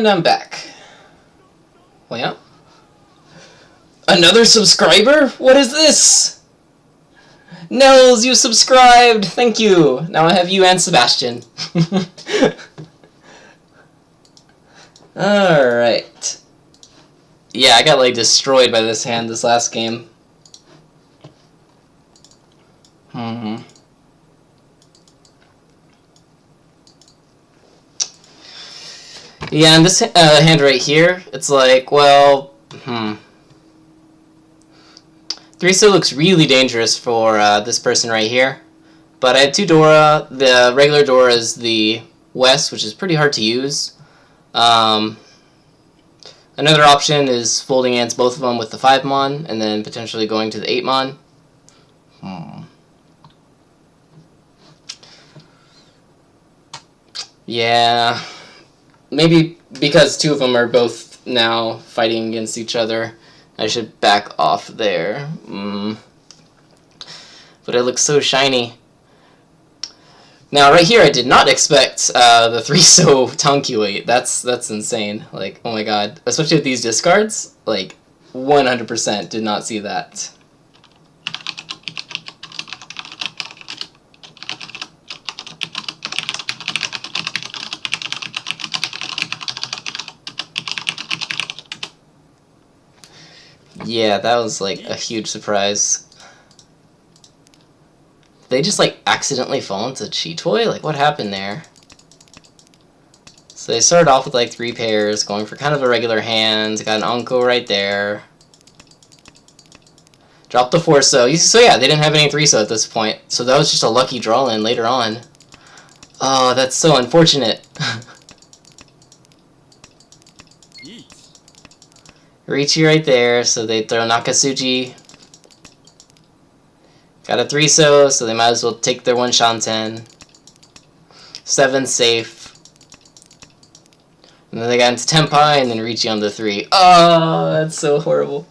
And I'm back. Well, another subscriber? What is this? Nels, you subscribed! Thank you! Now I have you and Sebastian. Alright. Yeah, I got like destroyed by this hand this last game. Yeah, and this hand right here, it's like, well, 3-so looks really dangerous for this person right here. But I have 2 Dora. The regular Dora is the West, which is pretty hard to use. Another option is folding against both of them with the 5-mon, and then potentially going to the 8-mon. Yeah, maybe because 2 of them are both now fighting against each other, I should back off there. But it looks so shiny. Now, right here, I did not expect the 3-so Tonkulate. That's insane. Like, oh my god. Especially with these discards, like, 100% did not see that. Yeah, that was, like, a huge surprise. Did they just, like, accidentally fall into Cheetoy? Like, what happened there? So they started off with, like, 3 pairs, going for kind of a regular hand. Got an Unko right there. Dropped the 4-so. So, yeah, they didn't have any 3-so at this point. So that was just a lucky draw-in later on. Oh, that's so unfortunate. Riichi right there, so they throw Nakatsuji. Got a 3-so, so they might as well take their 1 Shanten. 7 safe. And then they got into Tenpai, and then Riichi on the 3. Oh, that's so horrible.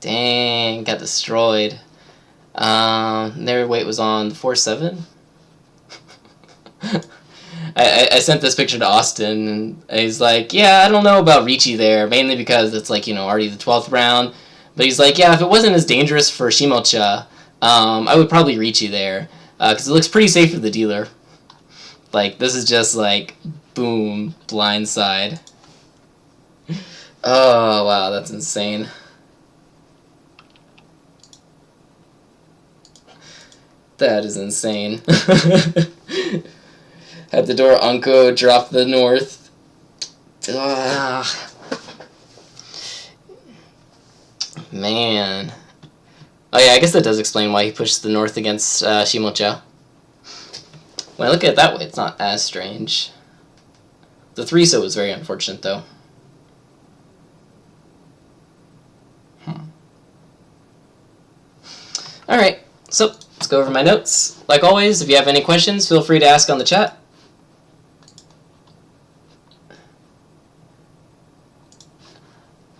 Dang, got destroyed. Their weight was on 4-7. I sent this picture to Austin, and he's like, yeah, I don't know about Riichi there, mainly because it's, like, you know, already the 12th round. But he's like, yeah, if it wasn't as dangerous for Shimocha, I would probably Riichi there, because it looks pretty safe for the dealer. Like, this is just, like, boom, blindside. Oh, wow, that's insane. That is insane. Had the door Unko drop the north. Man. Oh yeah, I guess that does explain why he pushed the north against Shimocha. When I look at it that way, it's not as strange. The 3-so was very unfortunate, though. Alright, so let's go over my notes. Like always, if you have any questions, feel free to ask on the chat.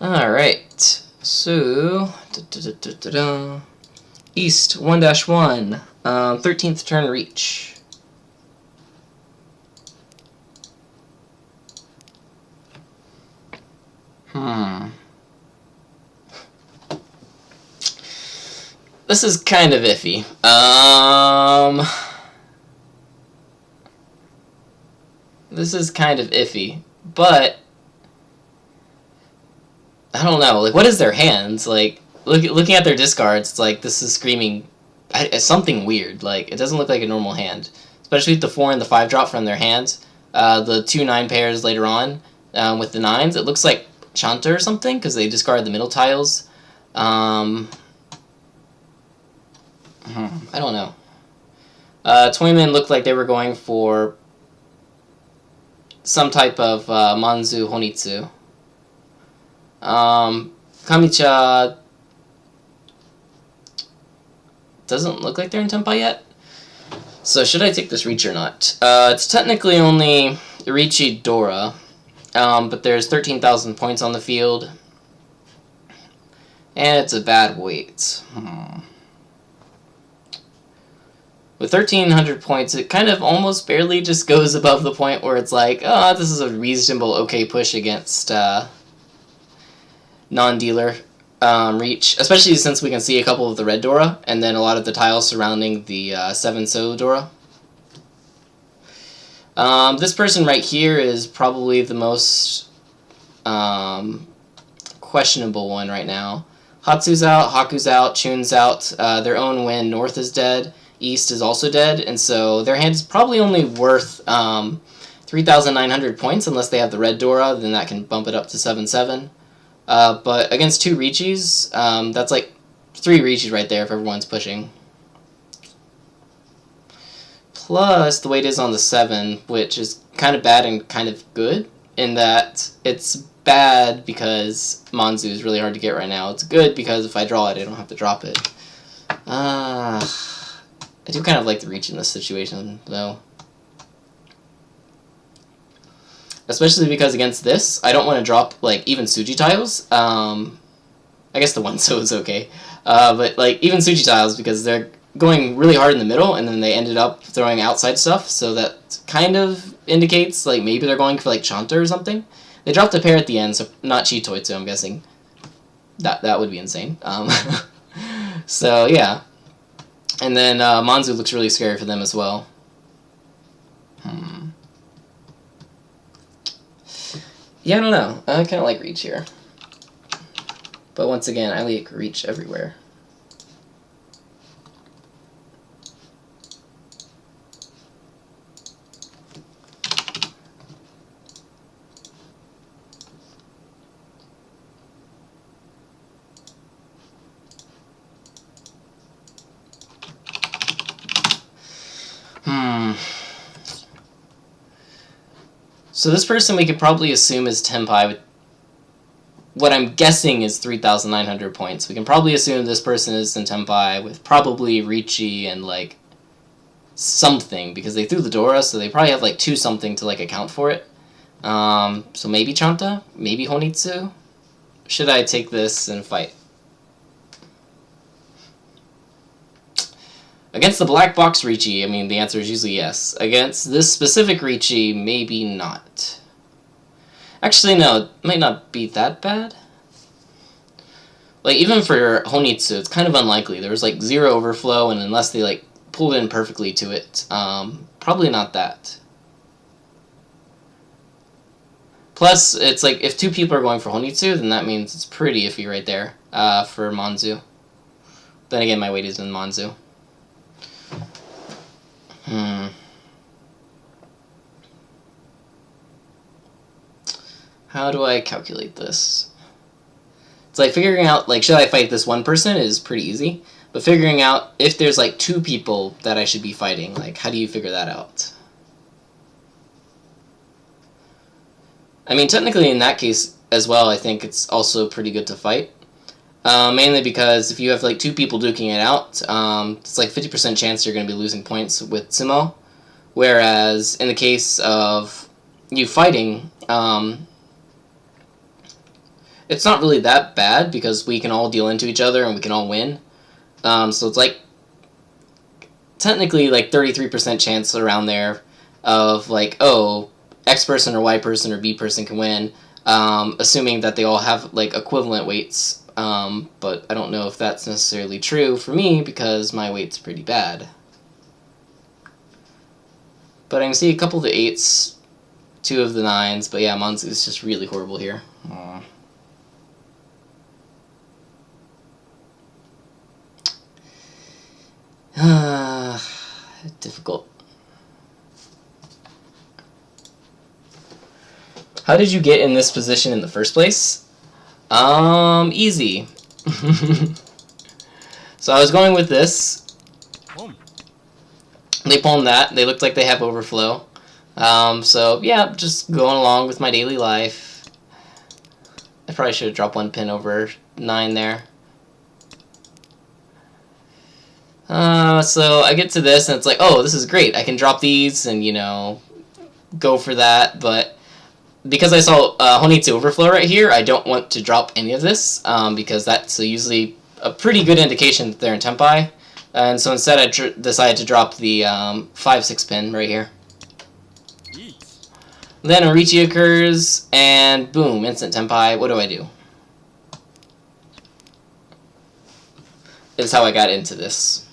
Alright, so East 1-1, 13th turn reach. This is kind of iffy. This is kind of iffy, but I don't know. Like, what is their hands? Like, looking at their discards, it's like this is screaming something weird. Like, it doesn't look like a normal hand, especially with the 4 and the 5 drop from their hands. The 2 9 pairs later on with the 9s, it looks like Chanta or something because they discard the middle tiles. I don't know. Toyman looked like they were going for some type of Manzu Honitsu. Kamicha doesn't look like they're in Tenpai yet. So should I take this Reach or not? It's technically only Riichi Dora, but there's 13,000 points on the field. And it's a bad weight. With 1,300 points, it kind of almost barely just goes above the point where it's like, oh, this is a reasonable, okay push against non-dealer reach, especially since we can see a couple of the red Dora, and then a lot of the tiles surrounding the 7 So Dora. This person right here is probably the most questionable one right now. Hatsu's out, Haku's out, Chun's out, their own win, North is dead, East is also dead, and so their hand is probably only worth 3,900 points unless they have the red Dora, then that can bump it up to 7-7. But against 2 Richis, that's like 3 Richis right there if everyone's pushing. Plus, the weight is on the 7, which is kind of bad and kind of good, in that it's bad because Manzu is really hard to get right now. It's good because if I draw it, I don't have to drop it. I do kind of like the reach in this situation, though. Especially because against this, I don't want to drop, like, even Suji tiles. I guess the 1 So is okay. But, like, even Suji tiles, because they're going really hard in the middle, and then they ended up throwing outside stuff, so that kind of indicates, like, maybe they're going for, like, Chanta or something. They dropped a pair at the end, so not Chitoitsu, I'm guessing. That would be insane. So, yeah. And then Manzu looks really scary for them as well. Yeah, I don't know. I kind of like reach here. But once again, I like reach everywhere. So this person we could probably assume is Tenpai with what I'm guessing is 3,900 points. We can probably assume this person is in Tenpai with probably Richi and like something, because they threw the Dora, so they probably have like 2 something to like account for it. So maybe Chanta, maybe Honitsu. Should I take this and fight? Against the black box Richi, I mean, the answer is usually yes. Against this specific Richi, maybe not. Actually, no, it might not be that bad. Like, even for Honitsu, it's kind of unlikely. There was, like, 0 overflow, and unless they, like, pulled in perfectly to it, probably not that. Plus, it's like, if 2 people are going for Honitsu, then that means it's pretty iffy right there for Manzu. Then again, my weight is in Manzu. How do I calculate this? It's like figuring out, like, should I fight this one person is pretty easy. But figuring out if there's, like, 2 people that I should be fighting, like, how do you figure that out? I mean, technically in that case as well, I think it's also pretty good to fight. Mainly because if you have, like, 2 people duking it out, it's like 50% chance you're going to be losing points with sumo. Whereas in the case of you fighting, it's not really that bad because we can all deal into each other and we can all win. So it's like technically like 33% chance around there of like, oh, X person or Y person or B person can win, assuming that they all have like equivalent weights. But I don't know if that's necessarily true for me because my weight's pretty bad. But I can see a couple of the 8s, 2 of the 9s, but yeah, Manzu is just really horrible here. Difficult. How did you get in this position in the first place? Easy. So I was going with this. They palmed that. They looked like they have overflow. So yeah, just going along with my daily life. I probably should have dropped 1 pin over 9 there. So I get to this and it's like, oh, this is great. I can drop these and, you know, go for that. But because I saw Honitsu overflow right here, I don't want to drop any of this because that's usually a pretty good indication that they're in Tenpai. And so instead I decided to drop the 5-6 pin right here. Then Orichi occurs, and boom, instant Tenpai. What do? Is how I got into this.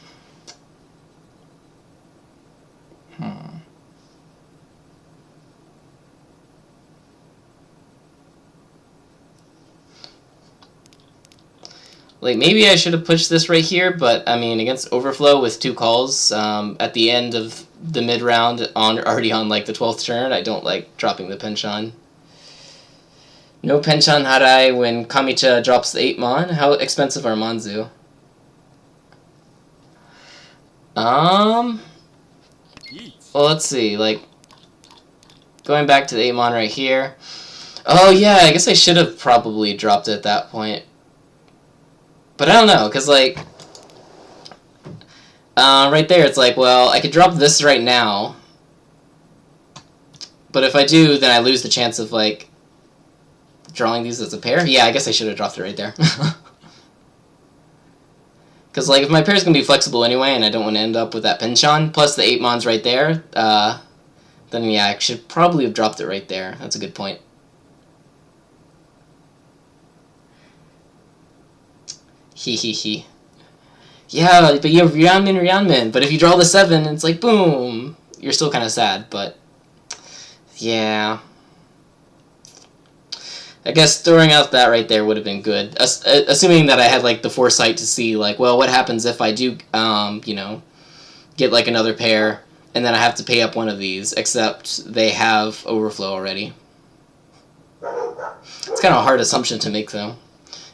Like, maybe I should have pushed this right here, but, I mean, against Overflow with 2 calls, at the end of the mid-round, already on, like, the 12th turn, I don't like dropping the Penchon. No Penchon Harai when Kamicha drops the 8 Mon? How expensive are Manzu? Well, let's see, like, going back to the 8 Mon right here. Oh, yeah, I guess I should have probably dropped it at that point. But I don't know, because, like, right there, it's like, well, I could drop this right now. But if I do, then I lose the chance of, like, drawing these as a pair. Yeah, I guess I should have dropped it right there. Because, like, if my pair's going to be flexible anyway, and I don't want to end up with that Penchon, plus the 8 Mons right there, then, yeah, I should probably have dropped it right there. That's a good point. He. Yeah, but you have Ryanmin. But if you draw the 7, it's like, boom. You're still kind of sad, but... Yeah. I guess throwing out that right there would have been good. Assuming that I had, like, the foresight to see, like, well, what happens if I do, you know, get, like, another pair, and then I have to pay up one of these, except they have Overflow already. It's kind of a hard assumption to make, though.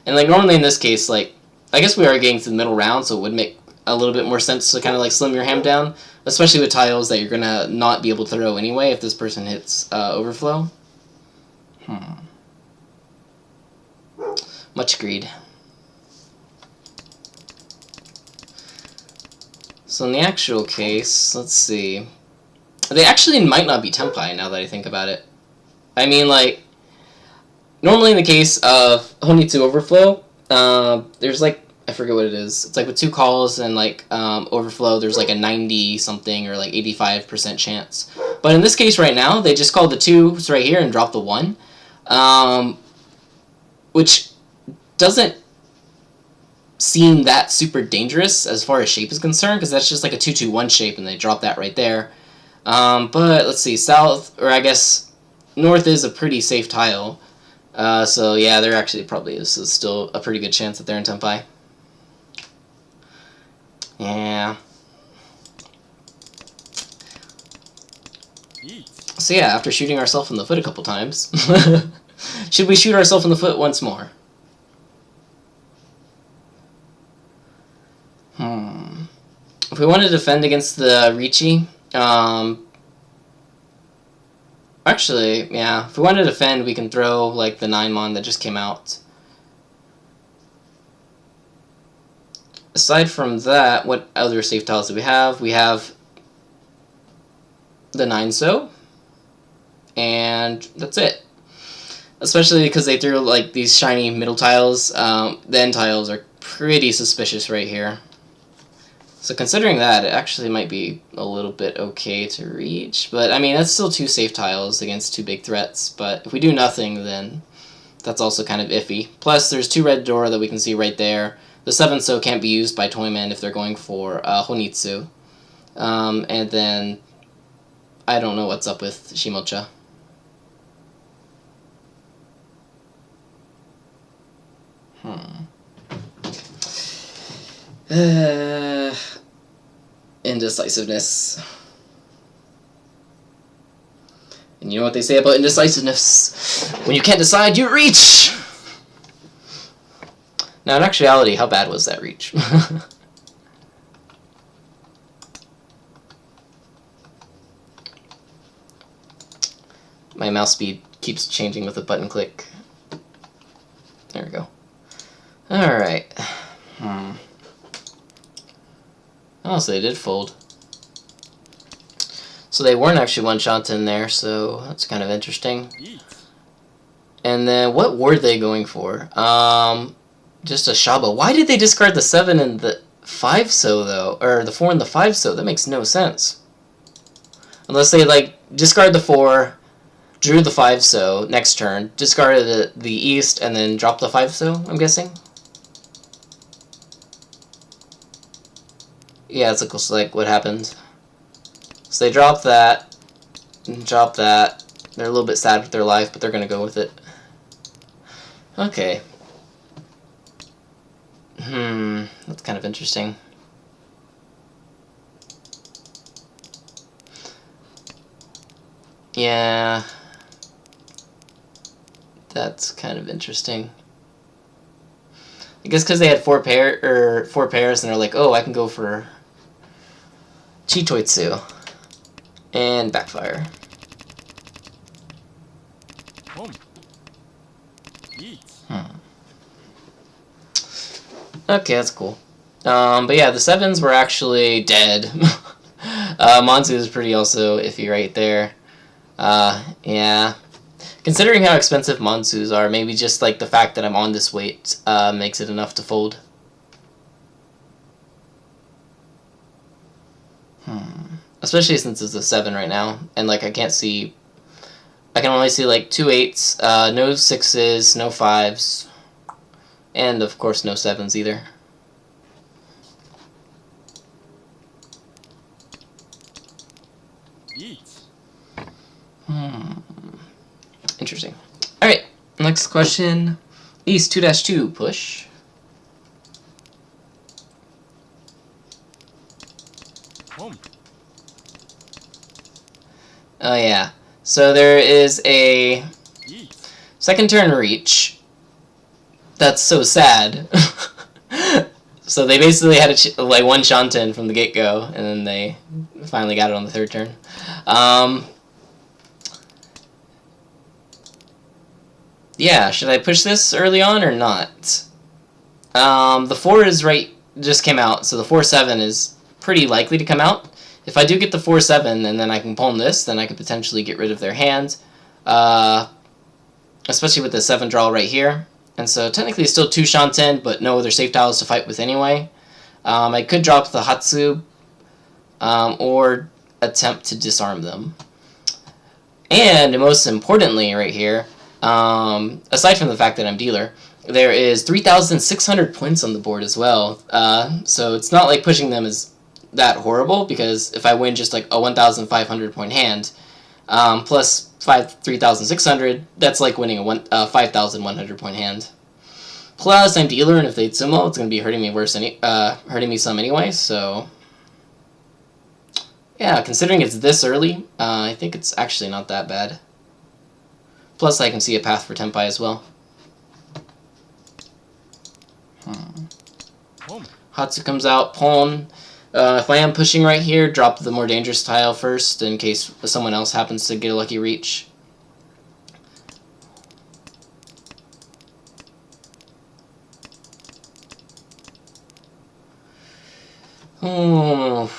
And, like, normally in this case, like, I guess we are getting to the middle round, so it would make a little bit more sense to kind of, like, slim your hand down, especially with tiles that you're going to not be able to throw anyway if this person hits Overflow. Much agreed. So in the actual case, let's see. They actually might not be Tenpai now that I think about it. I mean, like, normally in the case of Honitsu Overflow, there's like, I forget what it is. It's like with 2 calls and like Overflow, there's like a 90-something or like 85% chance. But in this case right now, they just called the 2s right here and dropped the 1. Which doesn't seem that super dangerous as far as shape is concerned, because that's just like a 2-2-1 shape and they drop that right there. But let's see, south, or I guess north is a pretty safe tile. So yeah, there actually probably is still a pretty good chance that they're in Tenpai. Yeah. So yeah, after shooting ourselves in the foot a couple times, should we shoot ourselves in the foot once more? If we want to defend against the Ricci, actually, yeah, if we want to defend, we can throw, like, the 9 Mon that just came out. Aside from that, what other safe tiles do we have? We have the 9-So, and that's it. Especially because they threw, like, these shiny middle tiles. The end tiles are pretty suspicious right here. So considering that, it actually might be a little bit okay to reach. But, I mean, that's still 2 safe tiles against 2 big threats. But if we do nothing, then that's also kind of iffy. Plus, there's 2 red door that we can see right there. The 7-So can't be used by Toyman if they're going for Honitsu. And then, I don't know what's up with Shimocha. Indecisiveness. And you know what they say about indecisiveness? When you can't decide, you reach! Now, in actuality, how bad was that reach? My mouse speed keeps changing with a button click. There we go. Alright. Oh, so they did fold. So they weren't actually one-shot in there, so that's kind of interesting. And then, what were they going for? Just a Shaba. Why did they discard the 7 and the... 5 so though, or the 4 and the 5 so. That makes no sense. Unless they like discard the 4, drew the 5 so next turn, discarded the east, and then dropped the 5 so, I'm guessing. Yeah, it looks like what happened. So they drop that, and drop that. They're a little bit sad with their life, but they're going to go with it. Okay. That's kind of interesting. Yeah. That's kind of interesting. I guess because they had 4 pairs, and they're like, oh, I can go for Chitoitsu. And backfire. Okay, that's cool. But yeah, the 7s were actually dead. Monsu is pretty also iffy right there. Yeah. Considering how expensive Monsus are, maybe just like the fact that I'm on this weight makes it enough to fold. Especially since it's a 7 right now, and like I can only see like 2 8s, no 6s, no 5s, and of course no 7s either. Interesting. Alright, next question. East 2-2, push. Oh yeah. So there is a second turn reach. That's so sad. So they basically had like one Shanten from the get-go, and then they finally got it on the third turn. Yeah, should I push this early on or not? The 4 is just came out, so the 4-7 is pretty likely to come out. If I do get the 4-7 and then I can pawn this, then I could potentially get rid of their hand. Especially with the 7 draw right here. And so technically it's still 2 Shanten, but no other safe tiles to fight with anyway. I could drop the Hatsu, or attempt to disarm them. And most importantly right here, aside from the fact that I'm dealer, there is 3,600 points on the board as well. So it's not like pushing them is that horrible, because if I win just like a 1,500 point hand, plus 3,600, that's like winning a 5,100 point hand. Plus I'm dealer, and if they sumo, it's going to be hurting me some anyway. So yeah, considering it's this early, I think it's actually not that bad. Plus I can see a path for Tenpai as well. Hatsu comes out, pawn. If I am pushing right here, drop the more dangerous tile first in case someone else happens to get a lucky reach. Oh.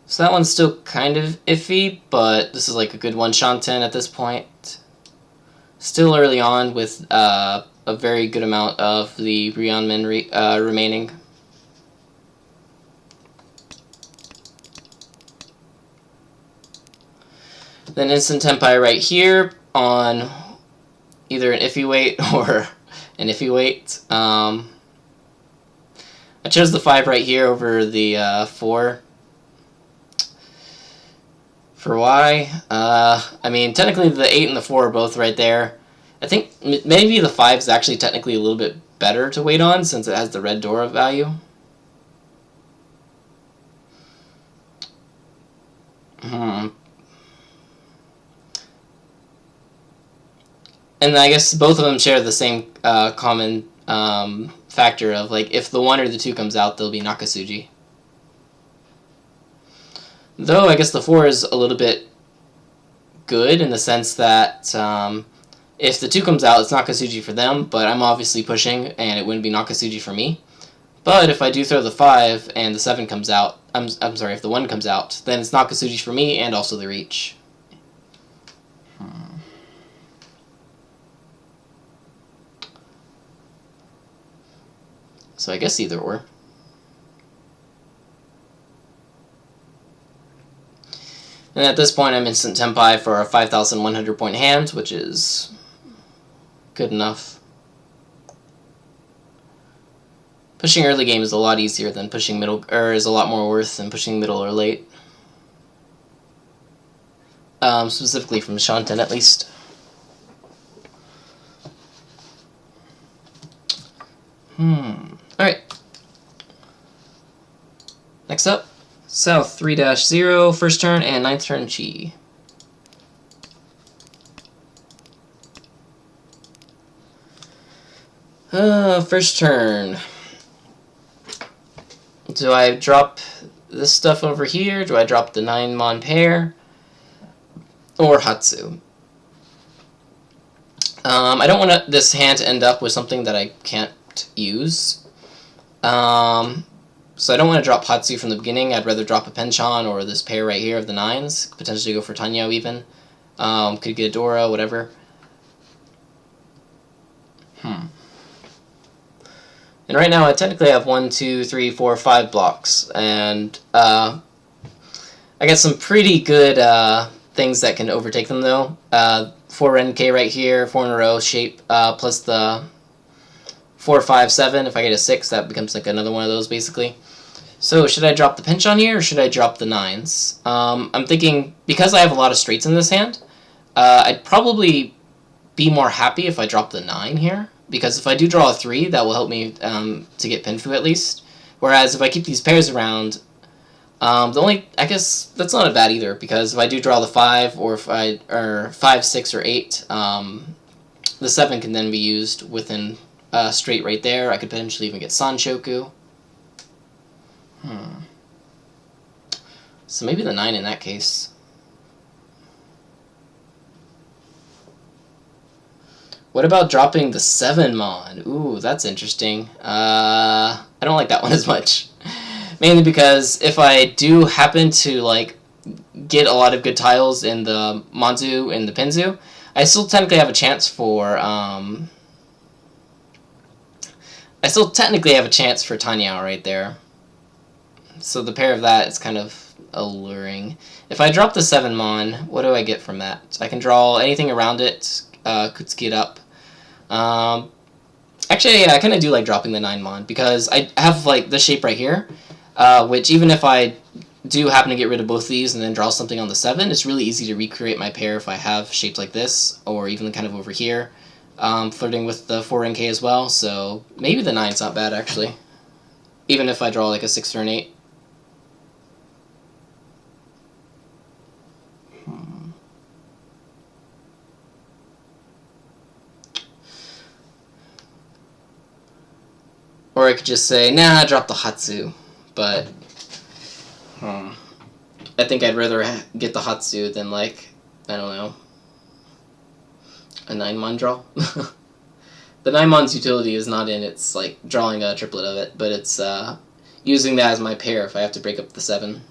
So that one's still kind of iffy, but this is like a good one Shanten at this point. Still early on with a very good amount of the Ryeonmin remaining. Then instant Tenpai right here on either an iffy weight or an iffy weight. I chose the 5 right here over the 4. For why? I mean, technically the 8 and the 4 are both right there. I think maybe the 5 is actually technically a little bit better to wait on since it has the red Dora value. And I guess both of them share the same common factor of, like, if the 1 or the 2 comes out, they'll be Nakasuji. Though I guess the 4 is a little bit good in the sense that if the 2 comes out, it's Nakasuji for them, but I'm obviously pushing, and it wouldn't be Nakasuji for me. But if I do throw the 5 and the 7 comes out, I'm sorry, if the 1 comes out, then it's Nakasuji for me and also the reach. So I guess either or. And at this point, I'm instant tempai for a 5,100 point hand, which is good enough. Pushing early game is a lot easier than pushing middle, or is a lot more worth than pushing middle or late. Specifically from Shanten, at least. Alright. Next up, South 3-0, first turn, and 9th turn Chi. First turn. Do I drop this stuff over here? Do I drop the 9-mon pair? Or Hatsu? I don't want this hand to end up with something that I can't use. So I don't want to drop Hatsu from the beginning. I'd rather drop a Penchan or this pair right here of the 9s. Potentially go for Tenhou even. Could get a Dora, whatever. And right now I technically have 1, 2, 3, 4, 5 blocks. And I got some pretty good things that can overtake them though. 4 Renk right here, 4 in a row shape, plus the 4, 5, 7. If I get a 6, that becomes like another one of those basically. So should I drop the pinch on here or should I drop the 9s? I'm thinking because I have a lot of straights in this hand, I'd probably be more happy if I drop the 9 here. Because if I do draw a 3, that will help me to get Pinfu at least. Whereas if I keep these pairs around, I guess that's not bad either. Because if I do draw the 5 or 5, 6, or 8, the 7 can then be used within straight right there. I could potentially even get Sanshoku. So maybe the 9 in that case. What about dropping the 7-mon? Ooh, that's interesting. I don't like that one as much. Mainly because if I do happen to like get a lot of good tiles in the Manzu and the Pinzu, I still technically have a chance for Tanyao right there. So the pair of that is kind of alluring. If I drop the 7-mon, what do I get from that? I can draw anything around it, Kutsuki it up. Actually, yeah, I kind of do like dropping the 9-mon because I have like the shape right here, which even if I do happen to get rid of both of these and then draw something on the 7, it's really easy to recreate my pair if I have shapes like this, or even kind of over here, flirting with the 4NK as well, so maybe the 9's not bad actually, even if I draw like a 6 or an 8. Or I could just say, nah, drop the Hatsu. But I think I'd rather get the Hatsu than, like, I don't know, a 9-mon draw. The 9-mon's utility is not in its, like, drawing a triplet of it, but it's using that as my pair if I have to break up the 7.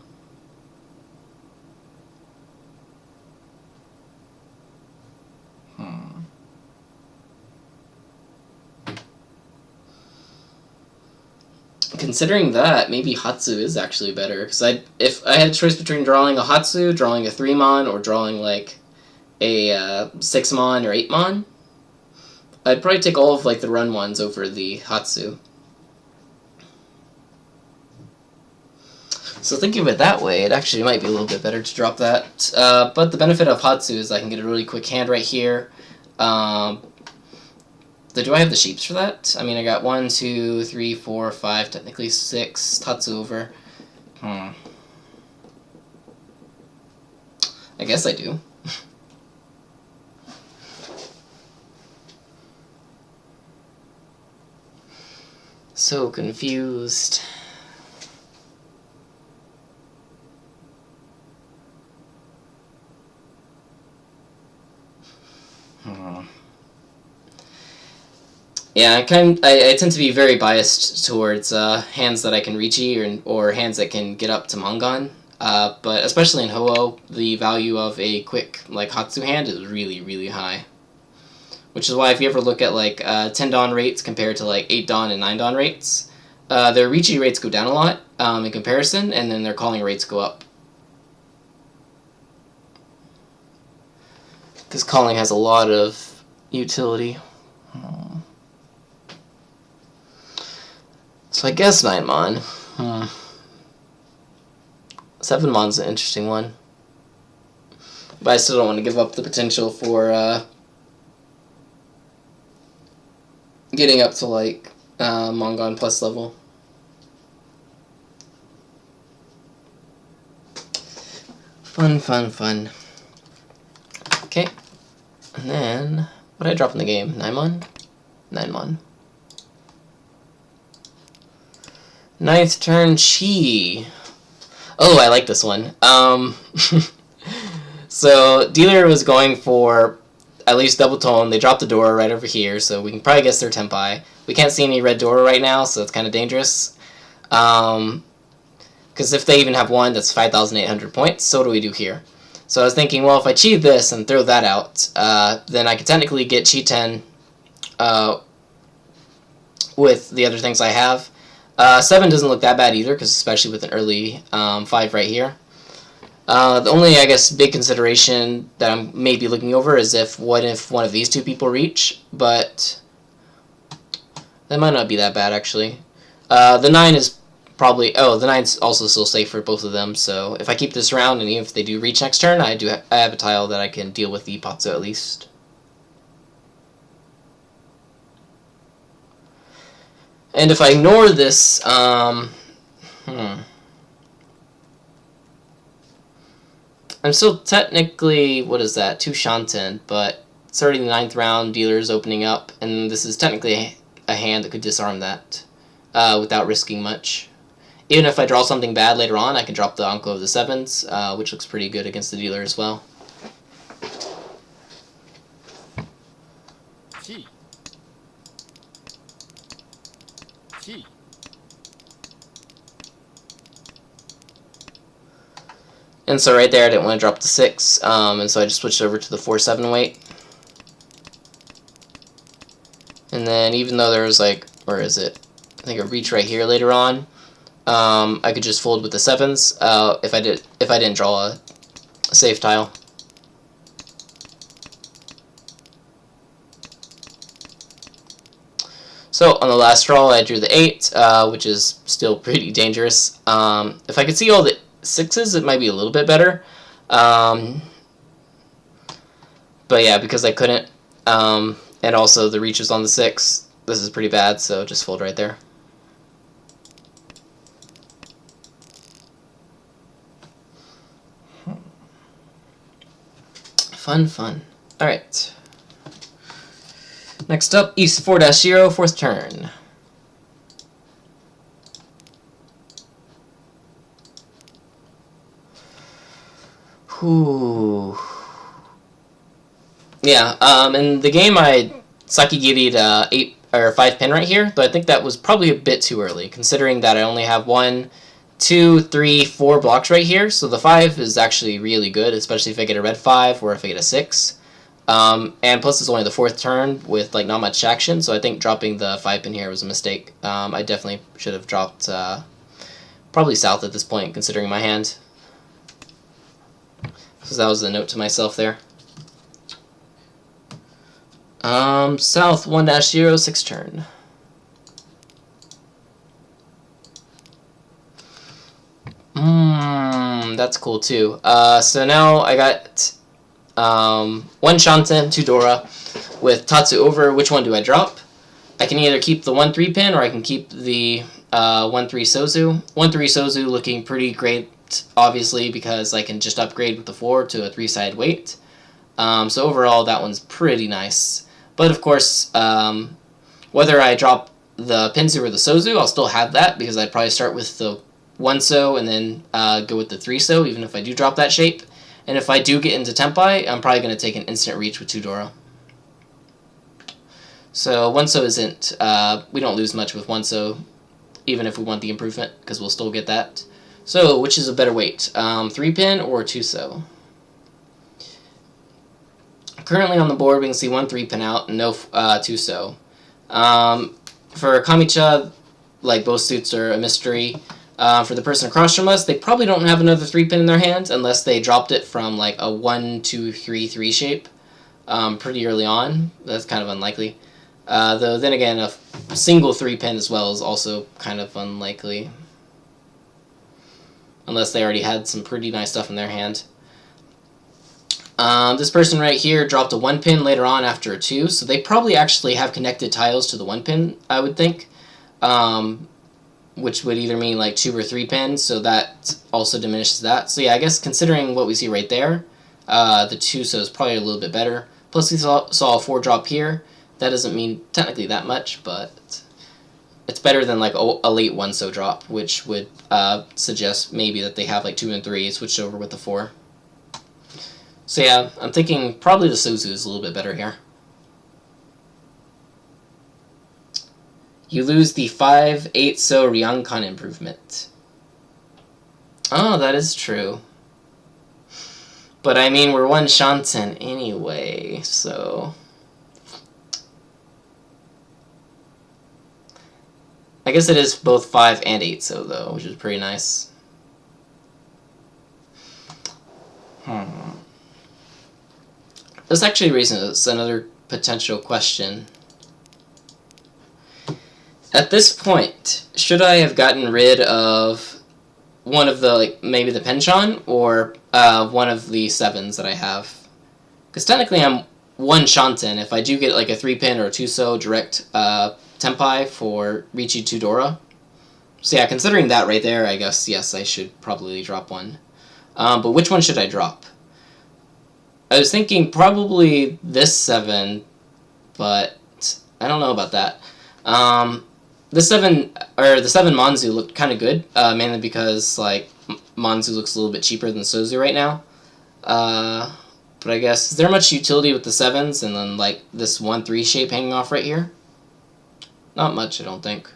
Considering that, maybe Hatsu is actually better, because if I had a choice between drawing a Hatsu, drawing a 3-mon, or drawing like a 6-mon or 8-mon, I'd probably take all of like the run ones over the Hatsu. So thinking of it that way, it actually might be a little bit better to drop that. But the benefit of Hatsu is I can get a really quick hand right here. Do I have the shapes for that? I mean, I got 1, 2, 3, 4, 5, technically 6 Tatsu over. I guess I do. So confused. Yeah, I tend to be very biased towards hands that I can Richi or hands that can get up to Mangan. But especially in Ho-Oh, the value of a quick like Hatsu hand is really, really high. Which is why if you ever look at like 10 Dan rates compared to like 8 Dan and 9 Dan rates, their Riichi rates go down a lot in comparison, and then their calling rates go up. Because calling has a lot of utility. So I guess 9 Mon. 7 Mon's an interesting one. But I still don't want to give up the potential for getting up to like Mongon plus level. Fun, fun, fun. Okay. And then, what did I drop in the game? 9 Mon? 9 Mon. 9th turn Chi. Oh, I like this one. So, dealer was going for at least double tone. They dropped the Dora right over here, so we can probably guess their Tenpai. We can't see any red Dora right now, so it's kind of dangerous. Because if they even have one, that's 5,800 points. So what do we do here? So I was thinking, well, if I cheat this and throw that out, then I could technically get Chi 10 with the other things I have. 7 doesn't look that bad either, because especially with an early 5 right here. The only, I guess, big consideration that I'm maybe looking over is what if one of these two people reach, but that might not be that bad, actually. The 9 is probably... Oh, the 9's also still safe for both of them, so if I keep this around, and even if they do reach next turn, I have a tile that I can deal with the Ipatsu at least. And if I ignore this, I'm still technically, what is that, 2 Shanten, but it's already the 9th round, dealer's opening up, and this is technically a hand that could disarm that without risking much. Even if I draw something bad later on, I can drop the Anko of the 7s, which looks pretty good against the dealer as well. And so right there, I didn't want to drop the 6, and so I just switched over to the 4-7 weight. And then even though there was like, where is it? I think a reach right here later on. I could just fold with the 7s if I didn't draw a safe tile. So on the last draw, I drew the 8, which is still pretty dangerous. If I could see all the 6s, it might be a little bit better. But yeah, because I couldn't, and also the reach is on the 6, this is pretty bad, so just fold right there. Fun, fun. Alright. Next up, East 4-0, 4th turn. Whew. Yeah, in the game I Sakigiri'd 8 or 5 pin right here, but I think that was probably a bit too early, considering that I only have 1, 2, 3, 4 blocks right here, so the 5 is actually really good, especially if I get a red 5 or if I get a 6. And plus it's only the 4th turn with like not much action, so I think dropping the 5 pin here was a mistake. I definitely should have dropped probably south at this point, considering my hand. So that was the note to myself there. South 1-0, 6th turn. That's cool too. So now I got 1 Shanten, 2 Dora, with Tatsu over. Which one do I drop? I can either keep the 1-3 pin or I can keep the 1-3 Sozu. 1-3 Sozu looking pretty great, obviously, because I can just upgrade with the 4 to a 3-side weight. So overall, that one's pretty nice. But of course, whether I drop the Pinsu or the Sozu, I'll still have that because I'd probably start with the 1-So and then go with the 3-So, even if I do drop that shape. And if I do get into Tenpai, I'm probably going to take an instant reach with 2 Dora. So 1-So isn't, we don't lose much with 1-So, even if we want the improvement, because we'll still get that. So, which is a better weight, 3-pin or 2-So? Currently on the board, we can see 1 3-pin out and no 2-So. For Kamicha, like both suits are a mystery. For the person across from us, they probably don't have another 3-pin in their hand unless they dropped it from like a 1-2-3-3 shape pretty early on. That's kind of unlikely. Though then again, a single 3-pin as well is also kind of unlikely. Unless they already had some pretty nice stuff in their hand. This person right here dropped a 1-pin later on after a 2, so they probably actually have connected tiles to the 1-pin, I would think. Which would either mean like 2 or 3 pins, so that also diminishes that. So yeah, I guess considering what we see right there, the 2 so is probably a little bit better. Plus we saw a 4 drop here. That doesn't mean technically that much, but it's better than like a late 1 so drop, which would suggest maybe that they have like 2 and 3 switched over with the 4. So yeah, I'm thinking probably the Sozu is a little bit better here. You lose the 5-8 so Ryankan improvement. Oh, that is true. But I mean, we're 1 Shanten anyway, so... I guess it is both 5 and 8 so though, which is pretty nice. This actually raises another potential question. At this point, should I have gotten rid of one of the, like, maybe the Penchon, or one of the 7s that I have? Because technically I'm 1 Shanten if I do get like a 3-pin or a 2-so direct Tenpai for Riichi 2 Dora. So yeah, considering that right there, I guess, yes, I should probably drop one. But which one should I drop? I was thinking probably this 7, but I don't know about that. The 7 Manzu looked kind of good, mainly because like Manzu looks a little bit cheaper than Sozu right now. But I guess, is there much utility with the 7s and then like this 1-3 shape hanging off right here? Not much, I don't think.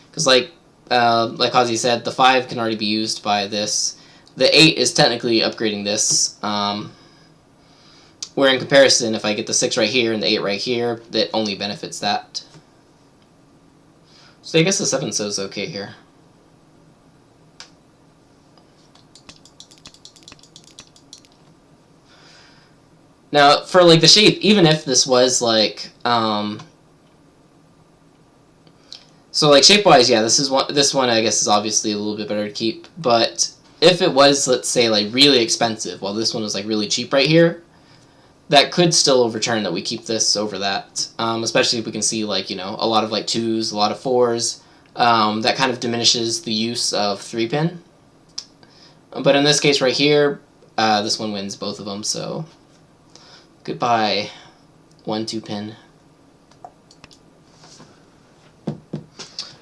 Because like Ozzy said, the 5 can already be used by this. The 8 is technically upgrading this. Where in comparison, if I get the 6 right here and the 8 right here, that only benefits that. So I guess the 7 so is okay here. Now, for like the shape, even if this was like, so like shape-wise, yeah, this one I guess is obviously a little bit better to keep. But if it was, let's say, like really expensive, while this one was like really cheap right here, that could still overturn that we keep this over that. Especially if we can see like, you know, a lot of like 2s, a lot of 4s. That kind of diminishes the use of 3-pin. But in this case right here, this one wins both of them, so goodbye, 1-2-pin.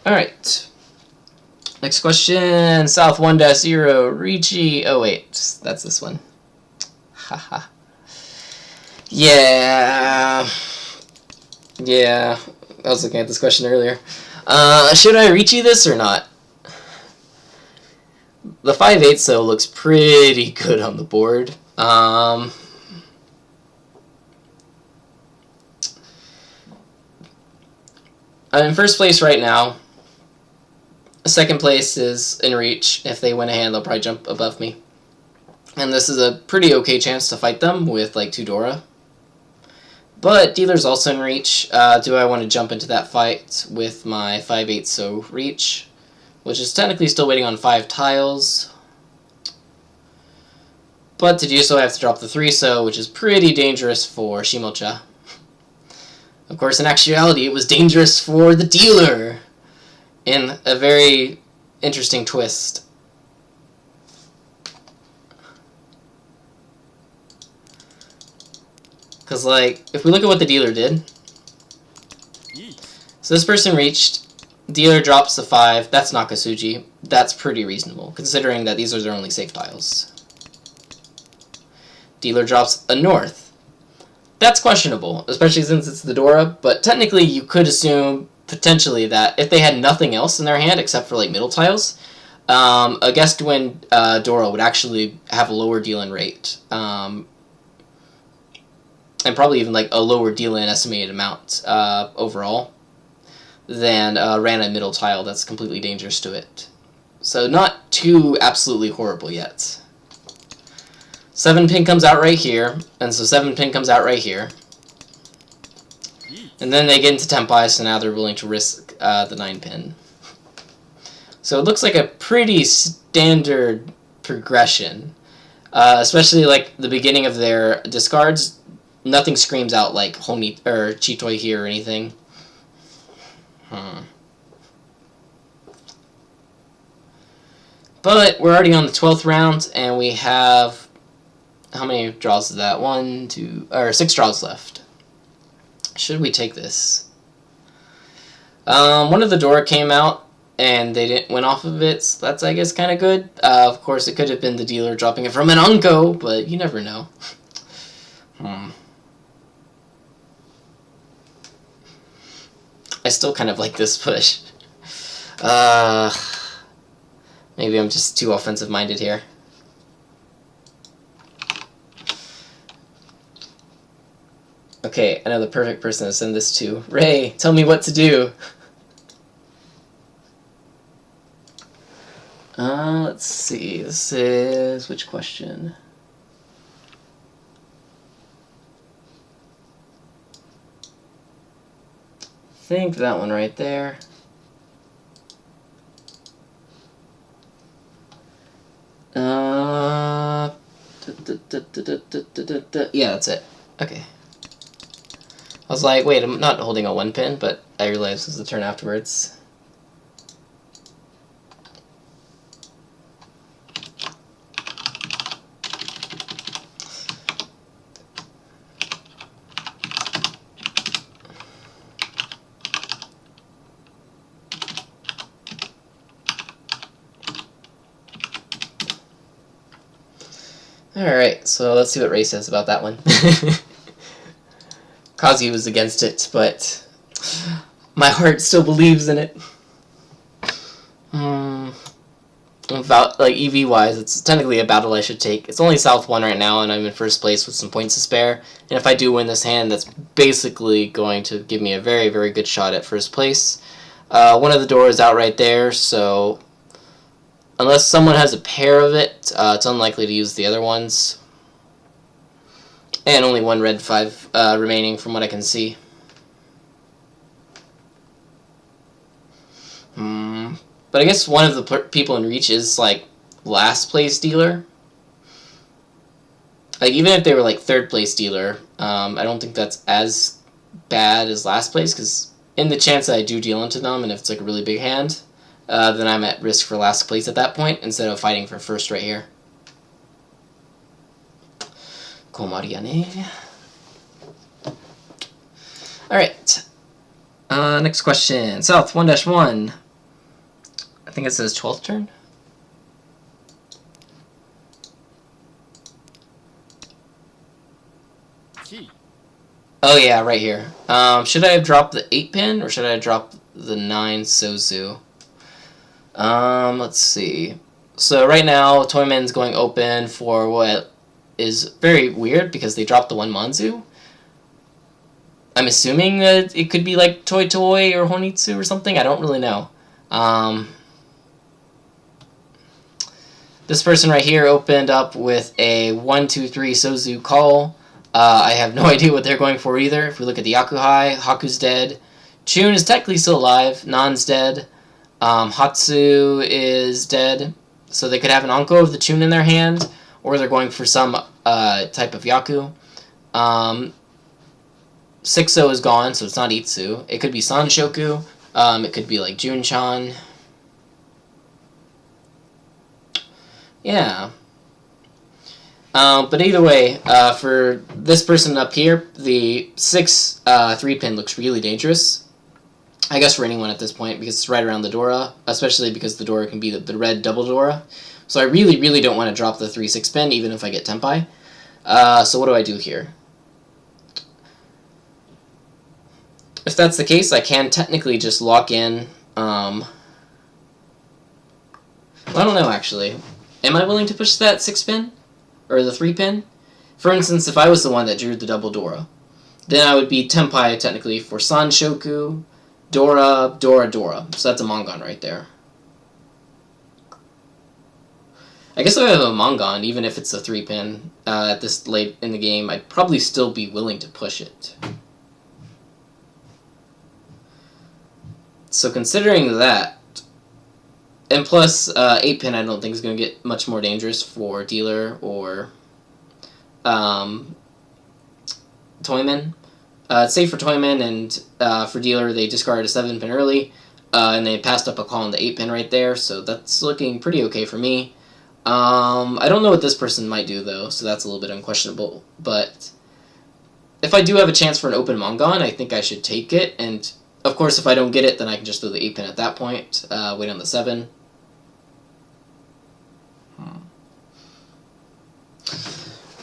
Alright. Next question, South 1-0, Riichi, oh wait, that's this one. Haha. Yeah, I was looking at this question earlier. Should I Riichi this or not? The 5-8 so looks pretty good on the board. I'm in first place right now. Second place is in reach. If they win a hand, they'll probably jump above me. And this is a pretty okay chance to fight them with like 2 Dora. But dealer's also in reach. Do I want to jump into that fight with my 5-8 so reach, which is technically still waiting on 5 tiles. But to do so, I have to drop the 3 so, which is pretty dangerous for Shimocha. Of course, in actuality, it was dangerous for the dealer, in a very interesting twist. Because, like, if we look at what the dealer did, so this person reached, dealer drops the 5, that's Nakasuji, that's pretty reasonable, considering that these are their only safe tiles. Dealer drops a north. That's questionable, especially since it's the Dora, but technically you could assume, potentially, that if they had nothing else in their hand except for, like, middle tiles, a guest win Dora would actually have a lower deal-in rate. And probably even like a lower deal-in estimated amount overall. than ran a middle tile that's completely dangerous to it. So not too absolutely horrible yet. 7 pin comes out right here, and so 7 pin comes out right here. And then they get into Tenpai, so now they're willing to risk the 9 pin. So it looks like a pretty standard progression. Especially like the beginning of their discards, nothing screams out like Honi or Chitoi here or anything. But we're already on the 12th round, and we have, how many draws is that? 1, 2, or 6 draws left. Should we take this? One of the door came out, and they didn't win off of it, so that's, I guess, kind of good. Of course, it could have been the dealer dropping it from an Unko, but you never know. I still kind of like this push. Maybe I'm just too offensive-minded here. Okay, I know the perfect person to send this to. Ray, tell me what to do. Let's see. This is which question? I think that one right there. Yeah, that's it. Okay. I was like, wait, I'm not holding a 1 pin, but I realized it was the turn afterwards. Alright, so let's see what Ray says about that one. Kazu was against it, but my heart still believes in it. About, like, EV-wise, it's technically a battle I should take. It's only South 1 right now, and I'm in first place with some points to spare. And if I do win this hand, that's basically going to give me a very, very good shot at first place. One of the doors is out right there, so unless someone has a pair of it, it's unlikely to use the other ones. And only 1 red 5 remaining from what I can see. But I guess one of the people in Reach is, like, last place dealer. Like, even if they were, like, 3rd place dealer, I don't think that's as bad as last place, because in the chance that I do deal into them, and if it's, like, a really big hand, then I'm at risk for last place at that point, instead of fighting for first right here. Komariane. Alright. Next question. South 1-1. I think it says 12th turn. Oh yeah, right here. Should I have dropped the 8 pin, or should I have dropped the 9 Sozu? Let's see. So right now, Toyman's going open for what is very weird, because they dropped the 1 Manzu. I'm assuming that it could be like Toy Toy or Honitsu or something. I don't really know. This person right here opened up with a 1-2-3 Sozu call. I have no idea what they're going for either. If we look at the Yakuhai, Haku's dead. Chun is technically still alive. Nan's dead. Hatsu is dead. So they could have an Anko of the Chun in their hand, or they're going for some type of Yaku. 6-0 is gone, so it's not Itsu. It could be Sanshoku. It could be like Junchan. Yeah. But either way, for this person up here, the 6 3-pin looks really dangerous. I guess for anyone at this point, because it's right around the Dora, especially because the Dora can be the red double Dora. So I really, really don't want to drop the 3-6 pin, even if I get Tenpai. So what do I do here? If that's the case, I can technically just lock in. Well, I don't know, actually. Am I willing to push that 6-pin? Or the 3-pin? For instance, if I was the one that drew the double Dora, then I would be Tenpai technically for Sanshoku, Dora, Dora, Dora. So that's a Mongon right there. I guess if I have a Mongon, even if it's a 3-pin at this late in the game, I'd probably still be willing to push it. So considering that, and plus 8-pin I don't think is going to get much more dangerous for Dealer or Toyman. It's safe for Toyman, and for Dealer they discarded a 7-pin early, and they passed up a call on the 8-pin right there, so that's looking pretty okay for me. I don't know what this person might do, though, so that's a little bit unquestionable. But if I do have a chance for an open Mongon, I think I should take it. And, of course, if I don't get it, then I can just throw the 8-pin at that point, wait on the 7.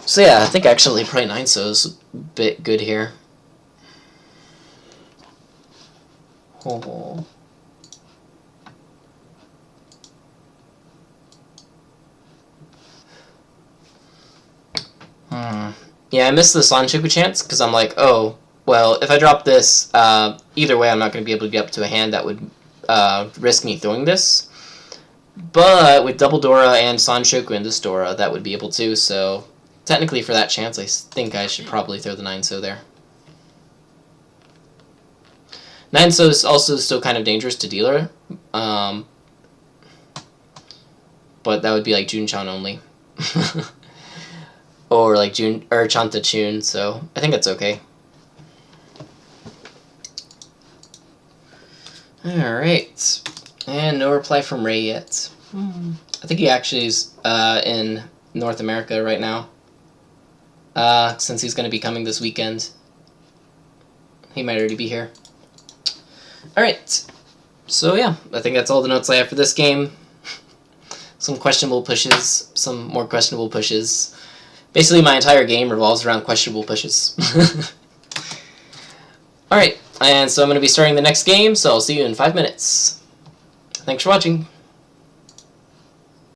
So, yeah, I think actually probably 9-so is a bit good here. Oh. Yeah, I missed the Sanchoku chance because I'm like, oh, well, if I drop this, either way I'm not going to be able to get up to a hand that would risk me throwing this. But with double Dora and Sanchoku and this Dora, that would be able to, so technically for that chance, I think I should probably throw the 9-so there. 9-so is also still kind of dangerous to Dealer, but that would be like Junchan only. Or like Chanta Chun, so I think that's okay. Alright. And no reply from Ray yet. I think he actually is in North America right now. Since he's going to be coming this weekend. He might already be here. Alright. So yeah, I think that's all the notes I have for this game. Some questionable pushes, some more questionable pushes. Basically, my entire game revolves around questionable pushes. Alright, and so I'm going to be starting the next game, so I'll see you in 5 minutes. Thanks for watching.